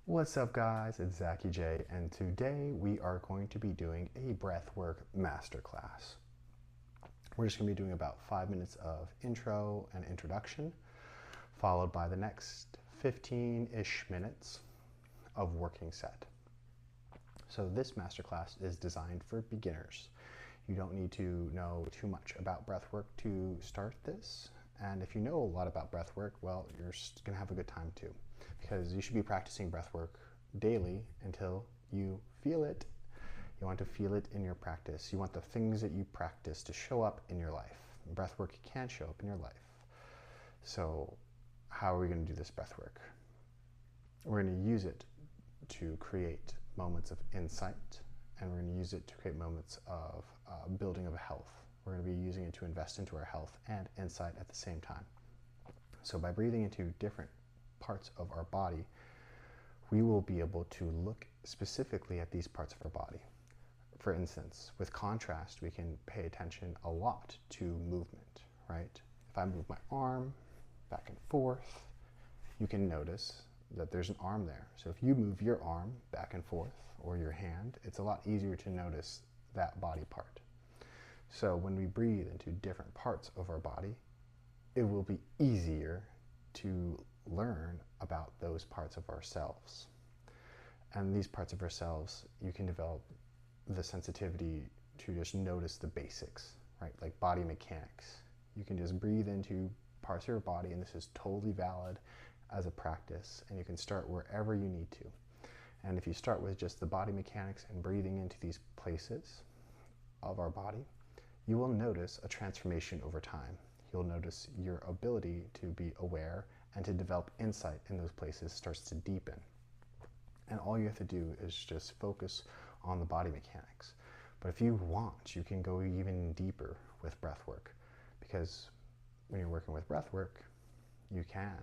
What's up guys, it's Zachy J, and today we are going to be doing a Breathwork Masterclass. We're just going to be doing about 5 minutes of intro and introduction, followed by the next 15-ish minutes of working set. So this masterclass is designed for beginners. You don't need to know too much about breathwork to start this, and if you know a lot about breathwork, well, you're going to have a good time too, because you should be practicing breathwork daily until you feel it. You want to feel it in your practice. You want the things that you practice to show up in your life. Breathwork can show up in your life. So how are we going to do this breathwork? We're going to use it to create moments of insight, and we're going to use it to create moments of building of health. We're going to be using it to invest into our health and insight at the same time. So by breathing into different parts of our body, we will be able to look specifically at these parts of our body. For instance, with contrast, we can pay attention a lot to movement, right? If I move my arm back and forth, you can notice that there's an arm there. So if you move your arm back and forth, or your hand, it's a lot easier to notice that body part. So when we breathe into different parts of our body, it will be easier to learn about those parts of ourselves. And these parts of ourselves, you can develop the sensitivity to just notice the basics, right? Like body mechanics. You can just breathe into parts of your body, and this is totally valid as a practice, and you can start wherever you need to. And if you start with just the body mechanics and breathing into these places of our body, you will notice a transformation over time. You'll notice your ability to be aware and to develop insight in those places starts to deepen. And all you have to do is just focus on the body mechanics. But if you want, you can go even deeper with breathwork, because when you're working with breathwork, you can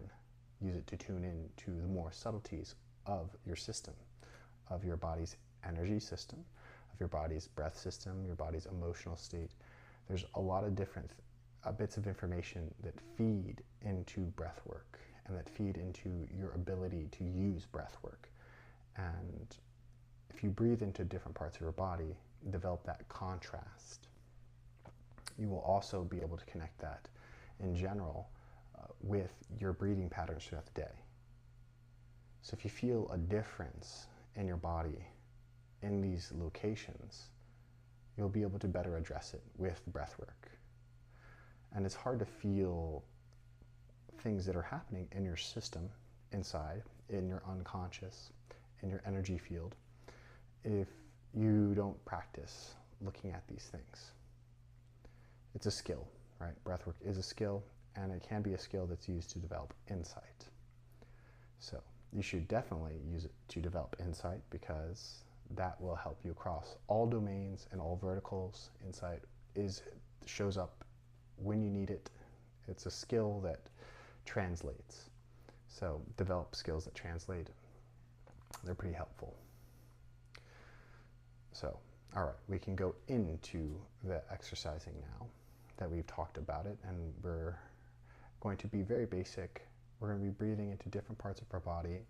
use it to tune in to the more subtleties of your system, of your body's energy system, of your body's breath system, your body's emotional state. There's a lot of different bits of information that feed into breathwork and that feed into your ability to use breathwork. And if you breathe into different parts of your body, develop that contrast, you will also be able to connect that in general with your breathing patterns throughout the day. So if you feel a difference in your body in these locations, you'll be able to better address it with breathwork. And it's hard to feel things that are happening in your system, inside, in your unconscious, in your energy field, if you don't practice looking at these things. It's a skill, right? Breathwork is a skill, and it can be a skill that's used to develop insight. So you should definitely use it to develop insight, because that will help you across all domains and all verticals. Insight shows up when you need it. It's a skill that translates. So develop skills that translate. They're pretty helpful. So, all right, we can go into the exercising now that we've talked about it, and we're going to be very basic. We're going to be breathing into different parts of our body,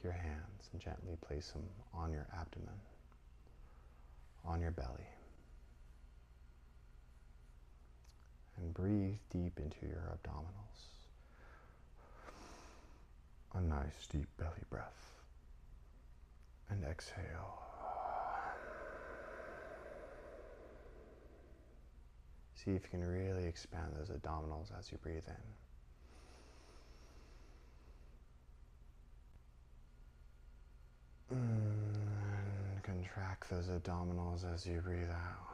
your hands and gently place them on your abdomen, on your belly. And breathe deep into your abdominals. A nice deep belly breath. And exhale. See if you can really expand those abdominals as you breathe in. And contract those abdominals as you breathe out.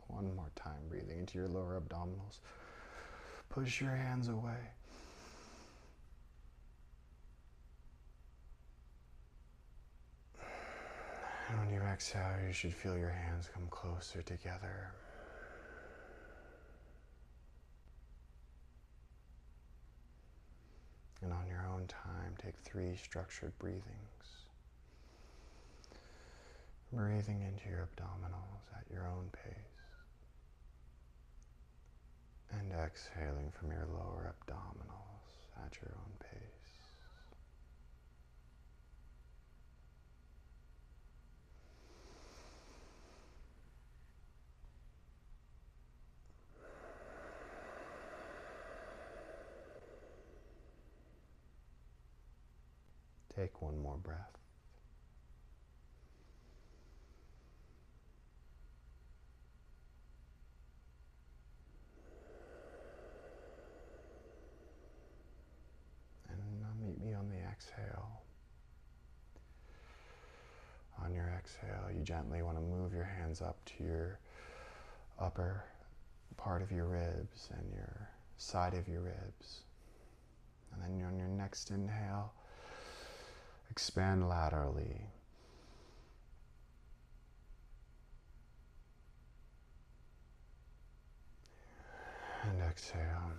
One more time, breathing into your lower abdominals. Push your hands away. And when you exhale, you should feel your hands come closer together. And on your own time, take 3 structured breathings. Breathing into your abdominals at your own pace. And exhaling from your lower abdominals at your own pace. Take one more breath. And now meet me on the exhale. On your exhale, you gently want to move your hands up to your upper part of your ribs and your side of your ribs. And then on your next inhale, expand laterally. And exhale.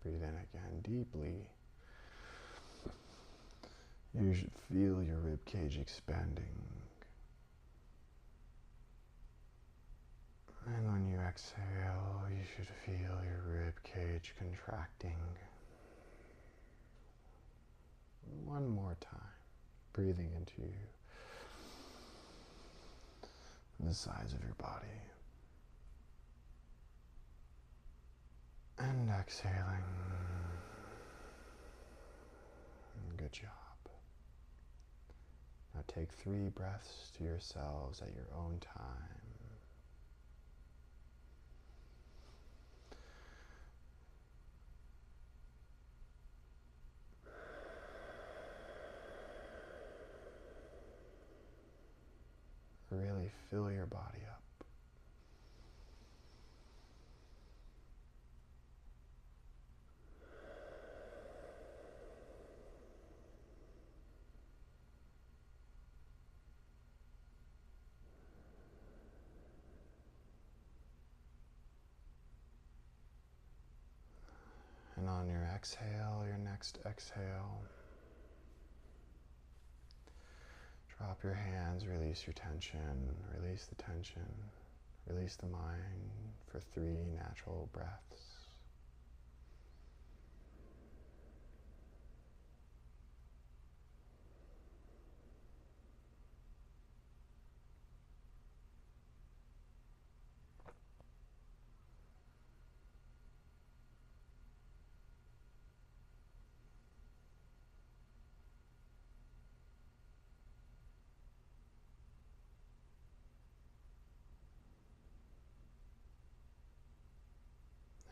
Breathe in again deeply. You should feel your rib cage expanding. And when you exhale, you should feel your rib cage contracting. One more time. Breathing into the sides of your body. And exhaling. Good job. Now take 3 breaths to yourselves at your own time. Really fill your body up. And on your exhale, your next exhale, drop your hands, release your tension, release the tension, release the mind for 3 natural breaths.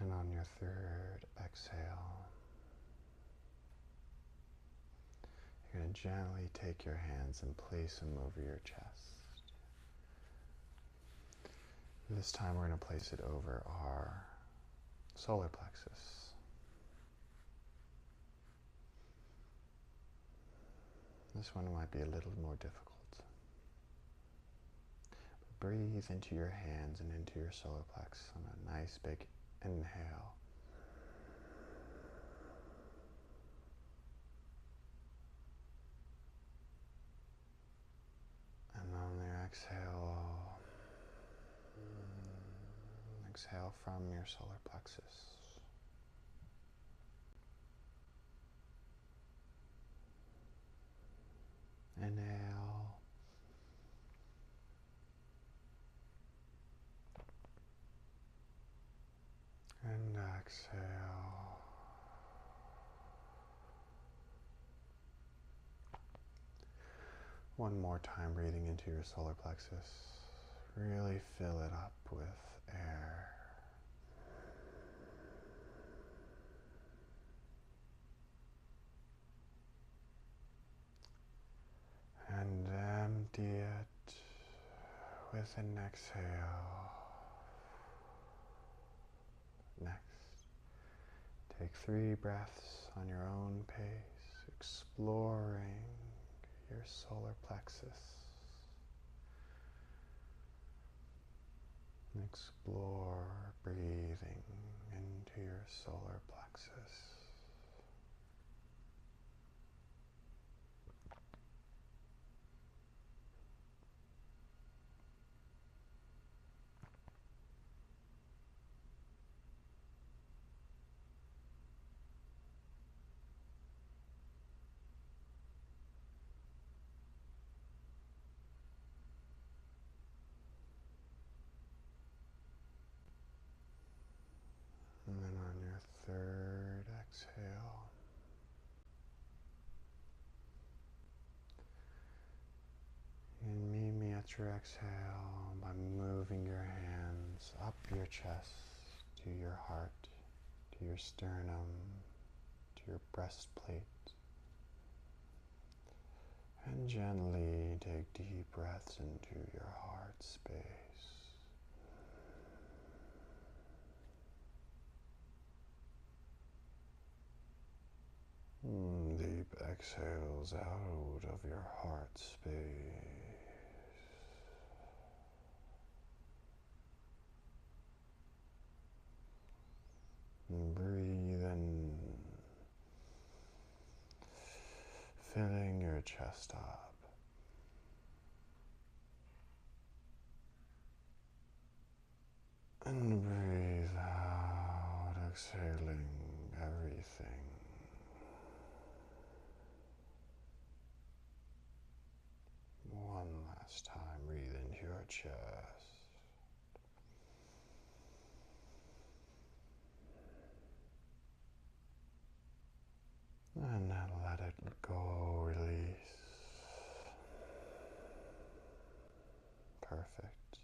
And on your 3rd exhale, you're going to gently take your hands and place them over your chest. This time we're going to place it over our solar plexus. This one might be a little more difficult. Breathe into your hands and into your solar plexus on a nice big inhale. And on your exhale, exhale from your solar plexus. Inhale. And exhale. One more time, breathing into your solar plexus. Really fill it up with air. And empty it with an exhale. Next, take 3 breaths on your own pace, exploring your solar plexus. Explore breathing into your solar plexus. And then on your 3rd exhale, and meet me at your exhale by moving your hands up your chest to your heart, to your sternum, to your breastplate. And gently take deep breaths into your heart space. Deep exhales out of your heart space. And breathe in, filling your chest up. And breathe out, exhaling everything. One last time, breathe into your chest. And then let it go, release. Perfect.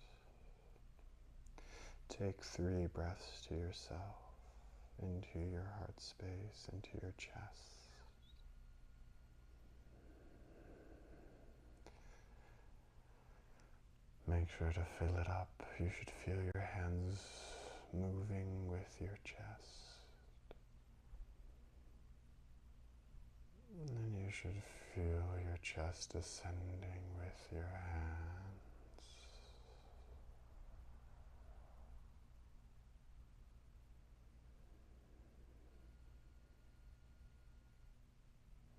Take 3 breaths to yourself, into your heart space, into your chest. Make sure to fill it up. You should feel your hands moving with your chest. And then you should feel your chest ascending with your hands.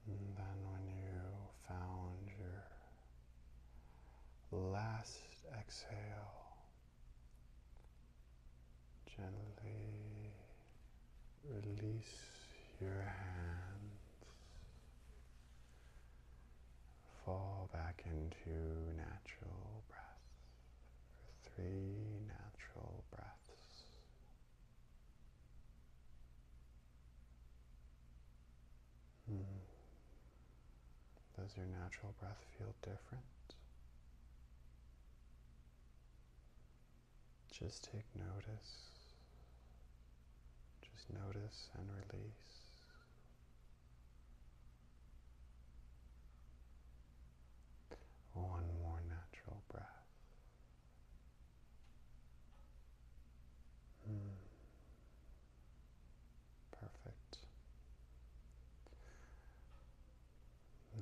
And then when you found your last exhale, gently release your hands. Fall back into natural breath for 3 natural breaths. Does your natural breath feel different? Just take notice. Just notice and release. One more natural breath. Perfect.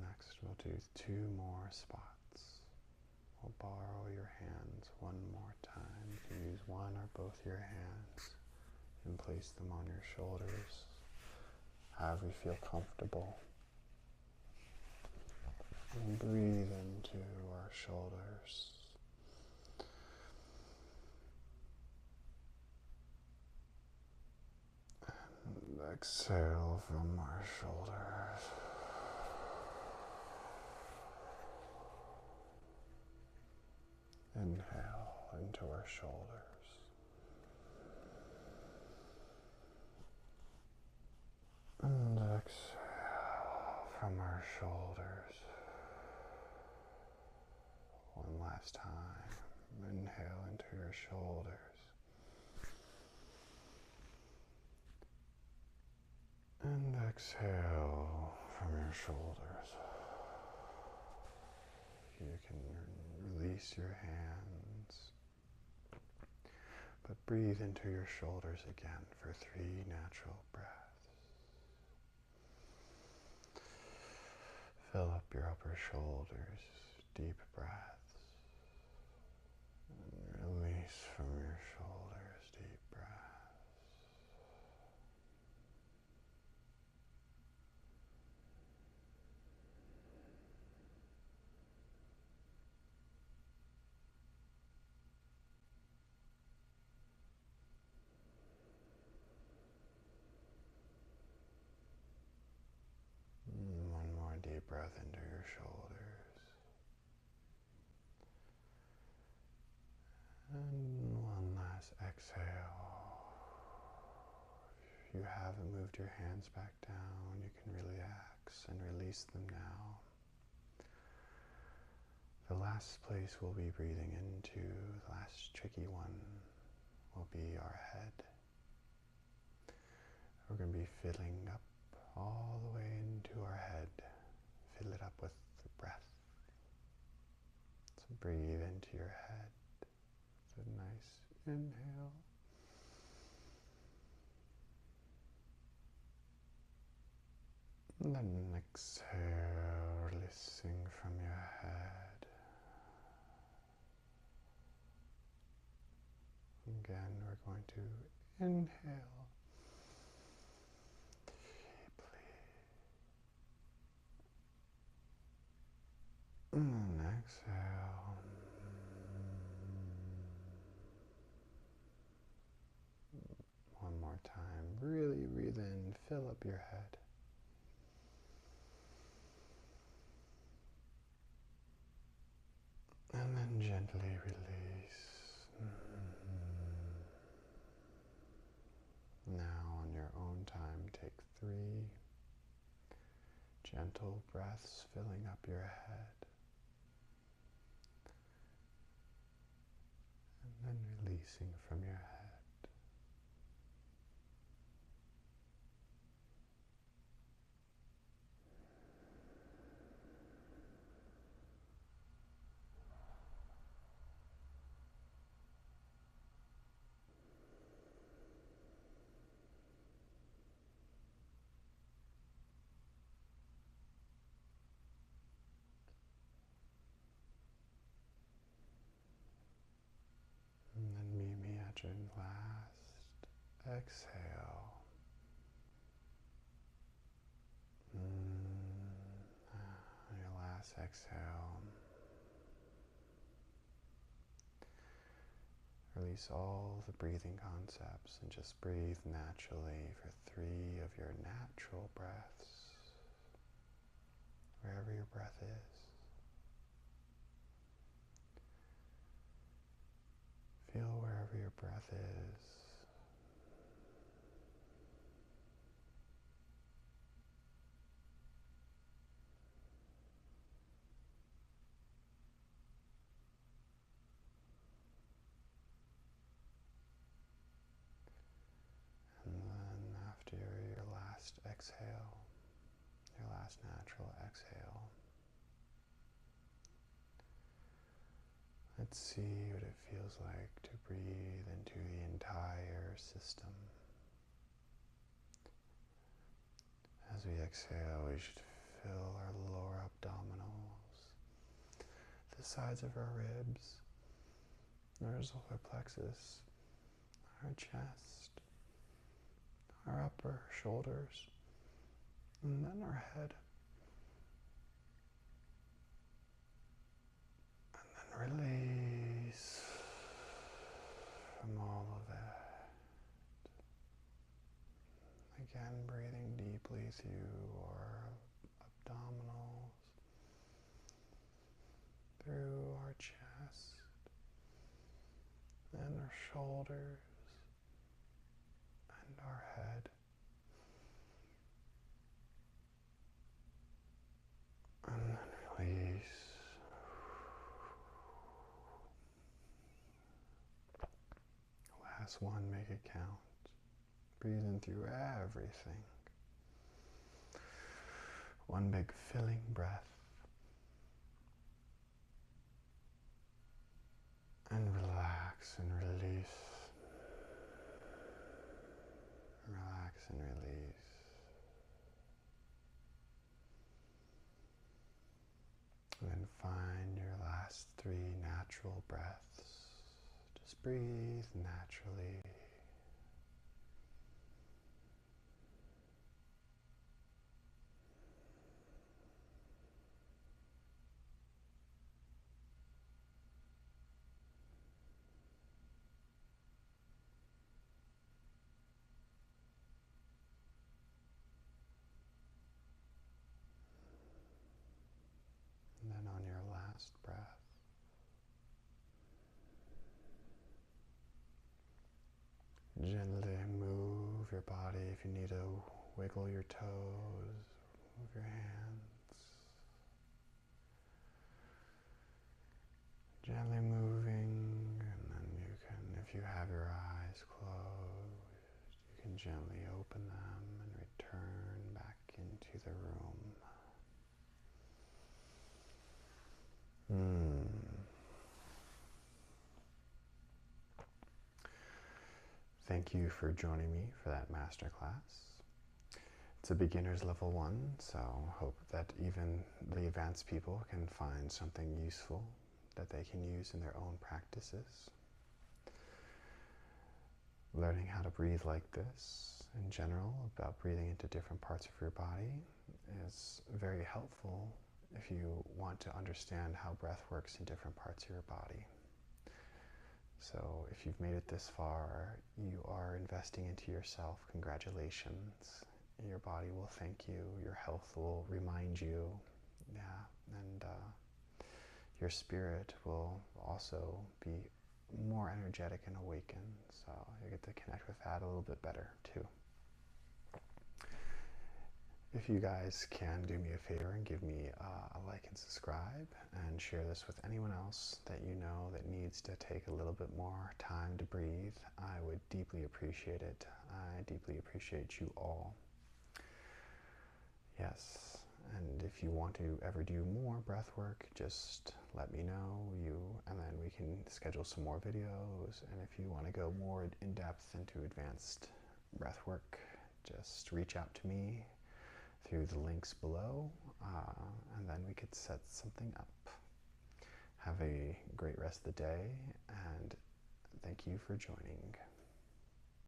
Next, we'll do 2 more spots. We'll borrow your hands one more time. You can use one or both your hands and place them on your shoulders, however you feel comfortable. And breathe into our shoulders. Exhale from our shoulders. Inhale into our shoulders. And exhale from our shoulders. One last time. Inhale into your shoulders. And exhale from your shoulders. You can release your hands, but breathe into your shoulders again for 3 natural breaths. Fill up your upper shoulders, deep breaths. And release from your shoulders, deep breaths. One more deep breath into your shoulders. And one last exhale. If you haven't moved your hands back down, you can relax and release them now. The last place we'll be breathing into, the last tricky one, will be our head. We're going to be filling up all the way into our head. Fill it up with the breath. So breathe into your head. It's a nice inhale. And then exhale, releasing from your head. Again, we're going to inhale deeply. And then exhale. One more time. Really breathe in, fill up your head. And then gently release. Now on your own time, take 3 gentle breaths filling up your head. And then releasing from your head. And then meet me at your last exhale. Your last exhale. Release all the breathing concepts and just breathe naturally for 3 of your natural breaths, wherever your breath is. Feel wherever your breath is. And then after your last exhale, your last natural exhale, let's see what it feels like to breathe into the entire system. As we exhale, we should fill our lower abdominals, the sides of our ribs, our solar plexus, our chest, our upper shoulders, and then our head. And then release from all of it. Again, through our abdominals, through our chest, and our shoulders, and our head. And then release. Last one, make it count. Breathe in through everything. One big filling breath. And relax and release. Relax and release. And then find your last 3 natural breaths. Just breathe naturally. And then on your last breath, gently move your body. If you need to wiggle your toes, move your hands. Gently moving, and then you can, if you have your eyes closed, you can gently open them and return back into the room. Thank you for joining me for that masterclass. It's a beginner's level 1, so hope that even the advanced people can find something useful that they can use in their own practices. Learning how to breathe like this in general, about breathing into different parts of your body, is very helpful if you want to understand how breath works in different parts of your body. So if you've made it this far, you are investing into yourself. Congratulations. Your body will thank you. Your health will remind you. And your spirit will also be more energetic and awakened. So you get to connect with that a little bit better too. If you guys can do me a favor and give me a like and subscribe, and share this with anyone else that you know that needs to take a little bit more time to breathe, I would deeply appreciate it. I deeply appreciate you all. Yes, and if you want to ever do more breath work, just let me know, and then we can schedule some more videos. And if you want to go more in depth into advanced breath work, just reach out to me through the links below, and then we could set something up. Have a great rest of the day, and thank you for joining.